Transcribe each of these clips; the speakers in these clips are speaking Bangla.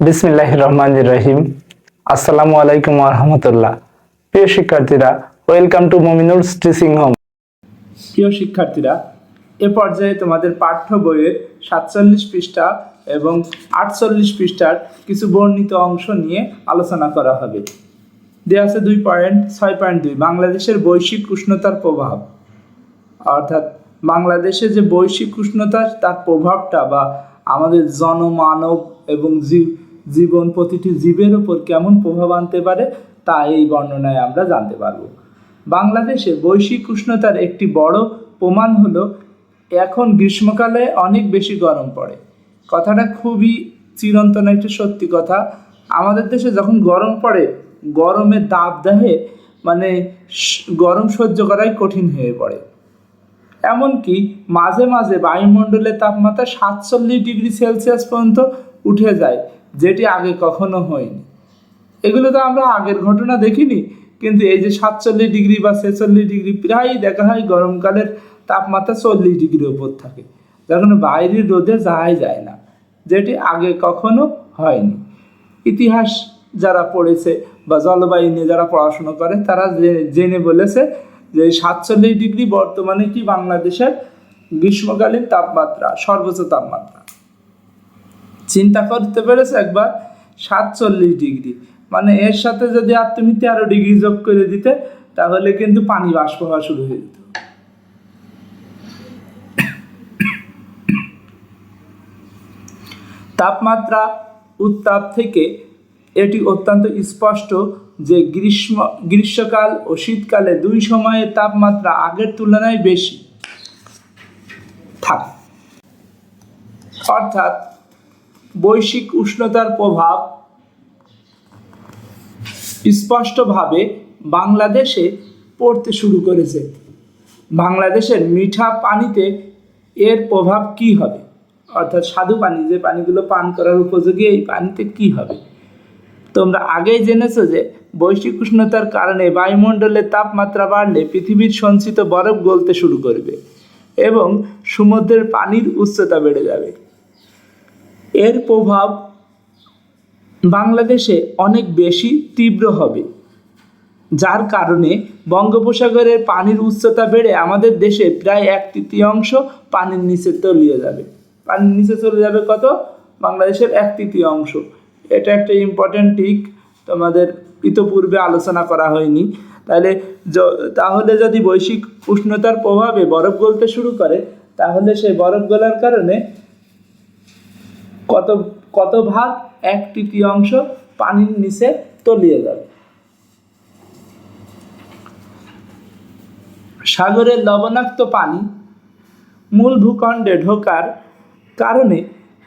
বিসমিল্লাহির রহমানির রহিম। আসসালামু আলাইকুম ওয়া রাহমাতুল্লাহ। প্রিয় শিক্ষার্থীরা, ওয়েলকাম টু মুমিনুলস টিচিং হোম। প্রিয় শিক্ষার্থীরা, এ পর্যায়ে তোমাদের পাঠ্য বইয়ের 47 পৃষ্ঠা এবং 48 পৃষ্ঠার কিছু বর্ণিত অংশ নিয়ে আলোচনা করা হবে। দেয়া আছে 2.6.2 বাংলাদেশের বৈশ্বিক উষ্ণতার প্রভাব, অর্থাৎ বাংলাদেশে যে বৈশ্বিক উষ্ণতা তার প্রভাবটা বা আমাদের জনমানব এবং জীবন প্রতিটি জীবের উপর কেমন প্রভাব আনতে পারে তা এই বর্ণনায় আমরা জানতে পারব। বাংলাদেশে বৈশ্বিক উষ্ণতার একটি বড় প্রমাণ হলো এখন গ্রীষ্মকালে অনেক বেশি গরম পড়ে। কথাটা খুবই চিরন্তন একটা সত্যি কথা। আমাদের দেশে যখন গরম পড়ে, গরমের দাবদাহে গরম সহ্য করাই কঠিন হয়ে পড়ে। এমনকি মাঝে মাঝে বায়ুমণ্ডলের তাপমাত্রা 47 ডিগ্রি সেলসিয়াস পর্যন্ত উঠে যায়, যেটি আগে কখনো হয়নি। এগুলো তো আমরা আগের ঘটনা দেখিনি, কিন্তু এই যে 47 ডিগ্রি বা 46 ডিগ্রি প্রায়ই দেখা হয় গরমকালের তাপমাত্রা 40 ডিগ্রির উপর থাকে, যখন বাইরের রোদে যাওয়াই যায় না, যেটি আগে কখনো হয়নি। ইতিহাস যারা পড়েছে বা জলবায়ু নিয়ে যারা পড়াশোনা করে তারা জেনে বলেছে যে 47 ডিগ্রি বর্তমানে কি বাংলাদেশের গ্রীষ্মকালীন তাপমাত্রা, সর্বোচ্চ তাপমাত্রা। চিন্তা করতে পেরেছে একবার, 47 ডিগ্রি, এর সাথে যদি আর তুমি 13 ডিগ্রি যোগ করে দিতে, তাহলে কিন্তু পানি বাষ্প হওয়া শুরু হয়ে যেত। তাপমাত্রা উত্তাপ থেকে এটি অত্যন্ত স্পষ্ট যে গ্রীষ্মকাল ও শীতকালে দুই সময়ের তাপমাত্রা আগের তুলনায় বেশি থাকে। অর্থাৎ বৈশ্বিক উষ্ণতার প্রভাব স্পষ্টভাবে বাংলাদেশে পড়তে শুরু করেছে। বাংলাদেশের মিঠা পানিতে এর প্রভাব কি হবে, অর্থাৎ স্বাদু পানি, যে পানিগুলো পান করার উপযোগী, এই পানিতে কি হবে। তোমরা আগেই জেনেছো যে বৈশ্বিক উষ্ণতার কারণে বায়ুমণ্ডলের তাপমাত্রা বাড়লে পৃথিবীর সঞ্চিত বরফ গলতে শুরু করবে এবং সমুদ্রের পানির উচ্চতা বেড়ে যাবে। এর প্রভাব বাংলাদেশে অনেক বেশি তীব্র হবে, যার কারণে বঙ্গোপসাগরের পানির উচ্চতা বেড়ে আমাদের দেশে প্রায় 1/3 পানির নিচে তলিয়ে যাবে। পানির নিচে চলে যাবে কত? বাংলাদেশের 1/3। এটা একটা ইম্পর্টেন্ট দিক, তোমাদের ইতোপূর্বে আলোচনা করা হয়নি। তাহলে যদি বৈশ্বিক উষ্ণতার প্রভাবে বরফ গলতে শুরু করে, তাহলে সেই বরফ গলার কারণে কত ভাগ? 1/3 পানির নিচে তলিয়ে যাবে। সাগরের লবণাক্ত পানি মূল ভূখণ্ডে ঢোকার কারণে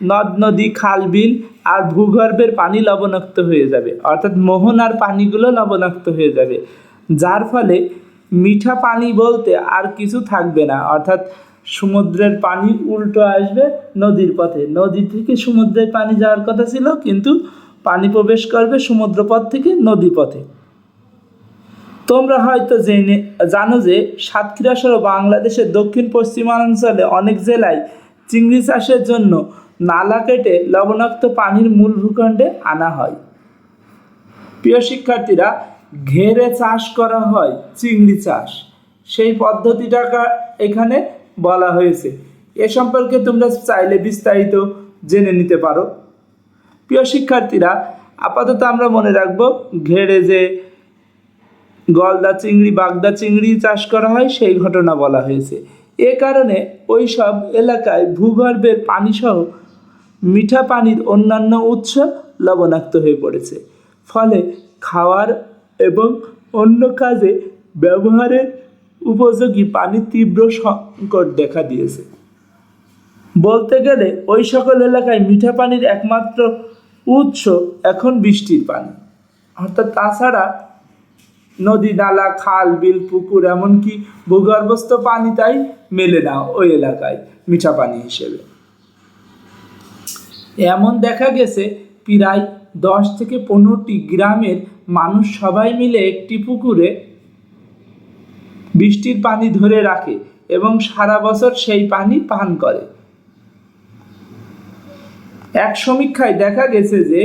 নদ নদী, খাল বিল আর ভূগর্ভের পানি লবণাক্ত হয়ে যাবে, অর্থাৎ মোহনার পানিগুলো লবণাক্ত হয়ে যাবে, যার ফলে মিঠা পানি বলতে আর কিছু থাকবে না। অর্থাৎ সমুদ্রের পানি উল্টো আসবে নদীর পথে, নদী থেকে সমুদ্রের পানি যাওয়ার কথা ছিল, কিন্তু পানি প্রবেশ করবে সমুদ্রপথ থেকে নদী পথে। তোমরা হয়তো জানো যে সাতক্ষীরা সহ বাংলাদেশের দক্ষিণ পশ্চিমাঞ্চলে অনেক জেলায় চিংড়ি চাষের জন্য নালা কেটে লবণাক্ত পানির মূল ভূখণ্ডে আনা হয়। প্রিয় শিক্ষার্থীরা, ঘেরে চাষ করা হয় চিংড়ি চাষ, সেই পদ্ধতিটা এখানে বলা হয়েছে। এ সম্পর্কে তোমরা চাইলে বিস্তারিত জেনে নিতে পারো। প্রিয় শিক্ষার্থীরা, আপাতত আমরা মনে রাখবো ঘেরে যে গলদা চিংড়ি, বাগদা চিংড়ি চাষ করা হয় সেই ঘটনা বলা হয়েছে। এ কারণে ওই সব এলাকায় ভূগর্ভের পানিসহ মিঠা পানির অন্যান্য উৎস লবণাক্ত হয়ে পড়েছে, ফলে খাওয়ার এবং অন্য কাজে ব্যবহারের উপযোগী পানির তীব্র সংকট দেখা দিয়েছে। বলতে গেলে ওই সকল এলাকায় মিঠা পানির একমাত্র উৎস এখন বৃষ্টির পানি, অর্থাৎ তাছাড়া নদী, নালা, খাল, বিল, পুকুর, এমনকি ভূগর্ভস্থ পানি তাই মেলে না ওই এলাকায় মিঠা পানি হিসেবে। এমন দেখা গেছে প্রায় 10 থেকে 15টি গ্রামের মানুষ সবাই মিলে একটি পুকুরে বৃষ্টির পানি ধরে রাখে এবং সারা বছর সেই পানি পান করে। এক সমীক্ষায় দেখা গেছে যে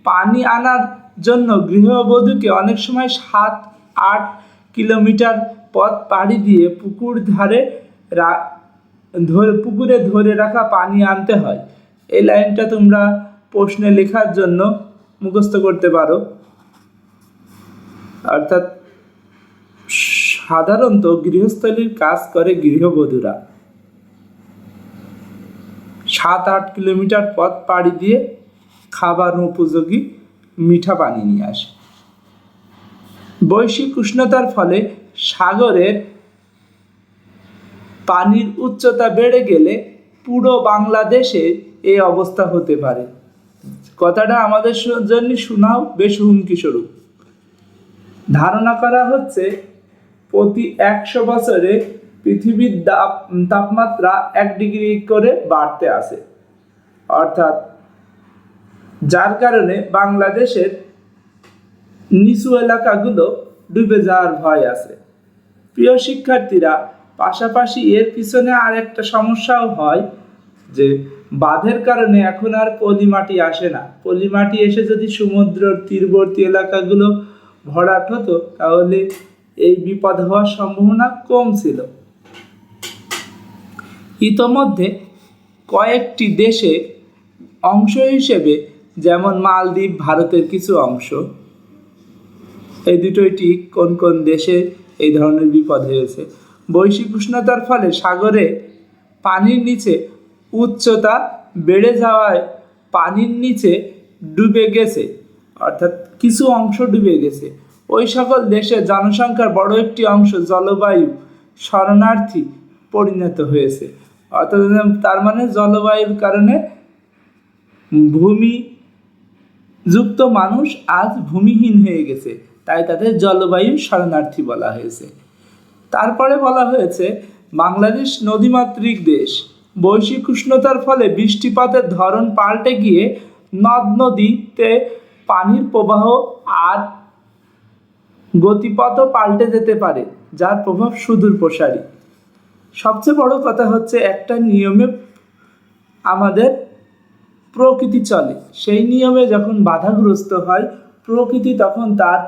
পানি আনার জন্য গৃহবধূকে অনেক সময় 7-8 কিলোমিটার পথ পাড়ি দিয়ে পুকুরে ধরে রাখা পানি আনতে হয়। এই লাইনটা তোমরা প্রশ্নে লেখার জন্য মুখস্থ করতে পারো। অর্থাৎ সাধারণত গৃহস্থলীর কাজ করে গৃহবধূরা 7-8 কিলোমিটার পথ পাড়ি দিয়ে খাবার উপযোগী মিঠা পানি নিয়ে আসে। বৈশ্বিক উষ্ণতার ফলে সাগরের পানির উচ্চতা বেড়ে গেলে পুরো বাংলাদেশে এই অবস্থা হতে পারে। কথাটা আমাদের জন্য শোনাও বেশ হুমকি স্বরূপ। ধারণা করা হচ্ছে প্রতি 100 বছরে পৃথিবীর তাপমাত্রা 1 ডিগ্রি করে বাড়তে আছে, অর্থাৎ যার কারণে বাংলাদেশের নিচু এলাকাগুলো ডুবে যাওয়ার ভয় আছে। প্রিয় শিক্ষার্থীরা, পাশাপাশি এর পিছনে আর একটা সমস্যাও হয় যে বাঁধের কারণে এখন আর পলি মাটি আসে না। পলি মাটি এসে যদি সমুদ্রের তীরবর্তী এলাকাগুলো ভরাট হতো তাহলে এই বিপদ হওয়ার সম্ভাবনা কম ছিল। ইতোমধ্যে কয়েকটি দেশে অংশ হিসেবে, যেমন মালদ্বীপ ভারতের কিছু অংশ, এই দুটোই ঠিক কোন কোন দেশে এই ধরনের বিপদ হয়েছে। বৈশ্বিক উষ্ণতার ফলে সাগরে পানির নিচে উচ্চতা বেড়ে যাওয়ায় পানির নিচে ডুবে গেছে, অর্থাৎ কিছু অংশ ডুবে গেছে। ওই সকল দেশের জনসংখ্যার বড় একটি অংশ জলবায়ু শরণার্থী পরিণত হয়েছে। অর্থাৎ তার মানে জলবায়ুর কারণে ভূমিযুক্ত মানুষ আজ ভূমিহীন হয়ে গেছে, তাই তাদের জলবায়ু শরণার্থী বলা হয়েছে। তারপরে বলা হয়েছে বাংলাদেশ নদীমাতৃক দেশ। বৈশ্বিক উষ্ণতার ফলে বৃষ্টিপাতের ধরন পাল্টে গিয়ে নদ নদীতে পানির প্রবাহ আর গতিপথও পাল্টে যেতে পারে, যার প্রভাব সুদূর প্রসারী। সবচেয়ে বড় কথা হচ্ছে একটা নিয়মে আমাদের প্রকৃতি চলে, সেই নিয়মে যখন বাধাগ্রস্ত হয় প্রকৃতি তখন তার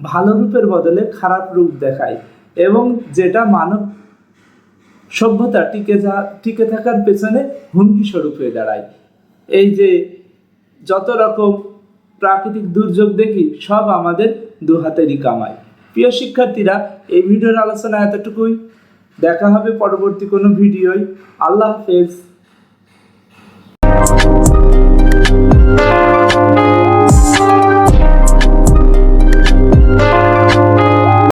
ভালো রূপের বদলে খারাপ রূপ দেখায়, এবং যেটা মানব সভ্যতা টিকে থাকার পেছনে হুমকি স্বরূপ হয়ে দাঁড়ায়। এই যে যত রকম প্রাকৃতিক দুর্যোগ দেখি সব আমাদের দুহাতেরই কামাই। প্রিয় শিক্ষার্থীরা, এই ভিডিওর আলোচনা এতটুকুই। দেখা হবে পরবর্তী কোনো ভিডিওয়। আল্লাহ হাফেজ।